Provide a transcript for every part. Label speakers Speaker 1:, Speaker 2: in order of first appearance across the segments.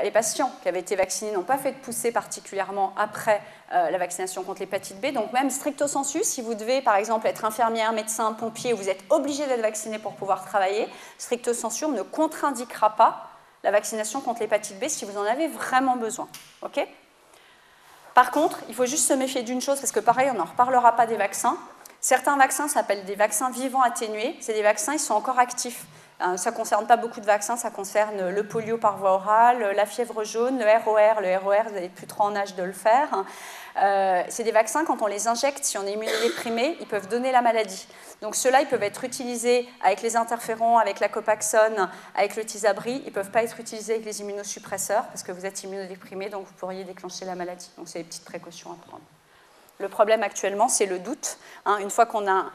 Speaker 1: les patients qui avaient été vaccinés n'ont pas fait de poussée particulièrement après la vaccination contre l'hépatite B. Donc même stricto sensu, si vous devez par exemple être infirmière, médecin, pompier, vous êtes obligé d'être vacciné pour pouvoir travailler, stricto sensu, on ne contre-indiquera pas la vaccination contre l'hépatite B si vous en avez vraiment besoin. Okay ? Par contre, il faut juste se méfier d'une chose, parce que pareil, on n'en reparlera pas des vaccins. Certains vaccins s'appellent des vaccins vivants atténués. C'est des vaccins, ils sont encore actifs. Ça ne concerne pas beaucoup de vaccins, ça concerne le polio par voie orale, la fièvre jaune, le ROR. Le ROR, vous n'êtes plus trop en âge de le faire. C'est des vaccins, quand on les injecte, si on est immunodéprimé, ils peuvent donner la maladie. Donc ceux-là, ils peuvent être utilisés avec les interférons, avec la Copaxone, avec le Tysabri. Ils ne peuvent pas être utilisés avec les immunosuppresseurs, parce que vous êtes immunodéprimé, donc vous pourriez déclencher la maladie. Donc c'est des petites précautions à prendre. Le problème actuellement, c'est le doute. Une fois qu'on a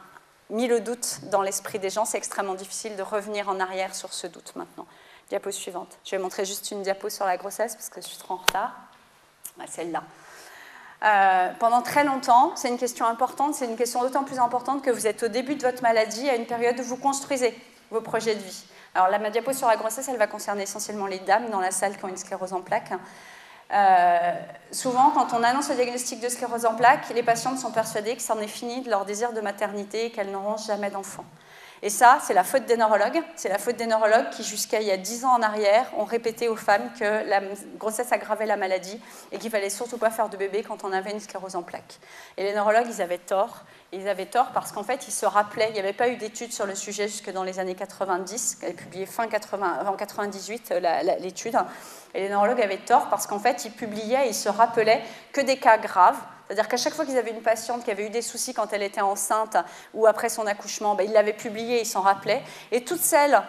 Speaker 1: mis le doute dans l'esprit des gens, c'est extrêmement difficile de revenir en arrière sur ce doute maintenant. Diapo suivante. Je vais montrer juste une diapo sur la grossesse, parce que je suis trop en retard. Celle-là. Pendant très longtemps, c'est une question importante, c'est une question d'autant plus importante que vous êtes au début de votre maladie, à une période où vous construisez vos projets de vie. Alors ma diapo sur la grossesse, elle va concerner essentiellement les dames dans la salle qui ont une sclérose en plaques. Souvent, quand on annonce le diagnostic de sclérose en plaques, les patientes sont persuadées que c'en est fini de leur désir de maternité et qu'elles n'auront jamais d'enfant. Et ça, c'est la faute des neurologues. C'est la faute des neurologues qui, jusqu'à il y a 10 ans en arrière, ont répété aux femmes que la grossesse aggravait la maladie et qu'il ne fallait surtout pas faire de bébé quand on avait une sclérose en plaques. Et les neurologues, ils avaient tort. Ils avaient tort parce qu'en fait, ils se rappelaient, il n'y avait pas eu d'études sur le sujet jusque dans les années 90, elle est publiée en 98, l'étude. Et les neurologues avaient tort parce qu'en fait, ils publiaient et ils se rappelaient que des cas graves. C'est-à-dire qu'à chaque fois qu'ils avaient une patiente qui avait eu des soucis quand elle était enceinte ou après son accouchement, ils l'avaient publié, ils s'en rappelaient. Et toutes celles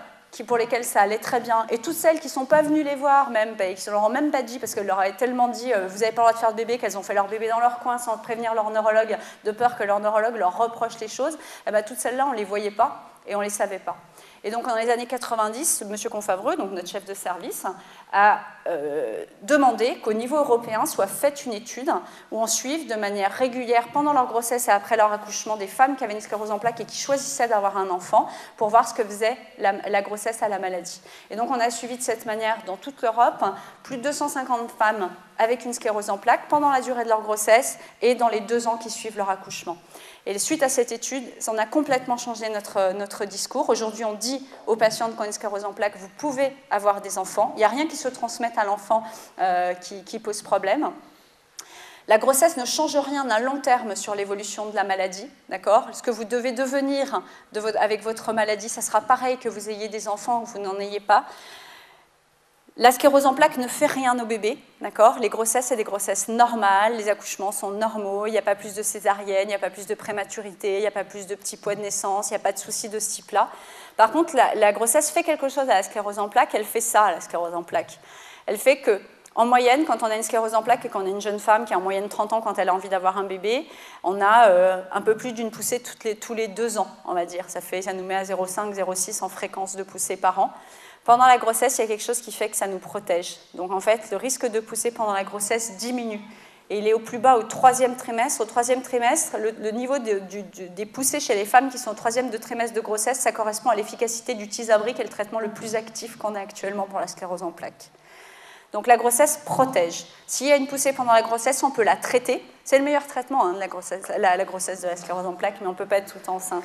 Speaker 1: pour lesquelles ça allait très bien, et toutes celles qui ne sont pas venues les voir, même, qui ne leur ont même pas dit, parce qu'elles leur avaient tellement dit vous n'avez pas le droit de faire de bébé, qu'elles ont fait leur bébé dans leur coin sans prévenir leur neurologue, de peur que leur neurologue leur reproche les choses, toutes celles-là, on ne les voyait pas et on ne les savait pas. Et donc, dans les années 90, M. Confavreux, donc notre chef de service, a demandé qu'au niveau européen soit faite une étude où on suive de manière régulière pendant leur grossesse et après leur accouchement des femmes qui avaient une sclérose en plaques et qui choisissaient d'avoir un enfant pour voir ce que faisait la grossesse à la maladie. Et donc, on a suivi de cette manière dans toute l'Europe plus de 250 femmes avec une sclérose en plaques pendant la durée de leur grossesse et dans les 2 ans qui suivent leur accouchement. Et suite à cette étude, ça en a complètement changé notre discours. Aujourd'hui, on dit aux patientes qui ont une sclérose en plaques, vous pouvez avoir des enfants. Il n'y a rien qui se transmette à l'enfant qui pose problème. La grossesse ne change rien à long terme sur l'évolution de la maladie, d'accord ? Ce que vous devez devenir avec votre maladie, ça sera pareil que vous ayez des enfants ou que vous n'en ayez pas. La sclérose en plaques ne fait rien aux bébés, d'accord ? Les grossesses, c'est des grossesses normales, les accouchements sont normaux, il n'y a pas plus de césarienne, il n'y a pas plus de prématurité, il n'y a pas plus de petits poids de naissance, il n'y a pas de soucis de ce type-là. Par contre, la grossesse fait quelque chose à la sclérose en plaques, elle fait ça, la sclérose en plaques. Elle fait que, en moyenne, quand on a une sclérose en plaques et qu'on a une jeune femme qui a en moyenne 30 ans quand elle a envie d'avoir un bébé, on a un peu plus d'une poussée tous les 2 ans, on va dire. Ça nous met à 0,5, 0,6 en fréquence de poussée par an. Pendant la grossesse, il y a quelque chose qui fait que ça nous protège. Donc en fait, le risque de pousser pendant la grossesse diminue. Et il est au plus bas au 3e trimestre. Au 3e trimestre, le niveau des poussées chez les femmes qui sont au 3e trimestre de grossesse, ça correspond à l'efficacité du Tysabri, qui est le traitement le plus actif qu'on a actuellement pour la sclérose en plaques. Donc la grossesse protège. S'il y a une poussée pendant la grossesse, on peut la traiter. C'est le meilleur traitement, la grossesse de la sclérose en plaques, mais on ne peut pas être tout le temps enceinte.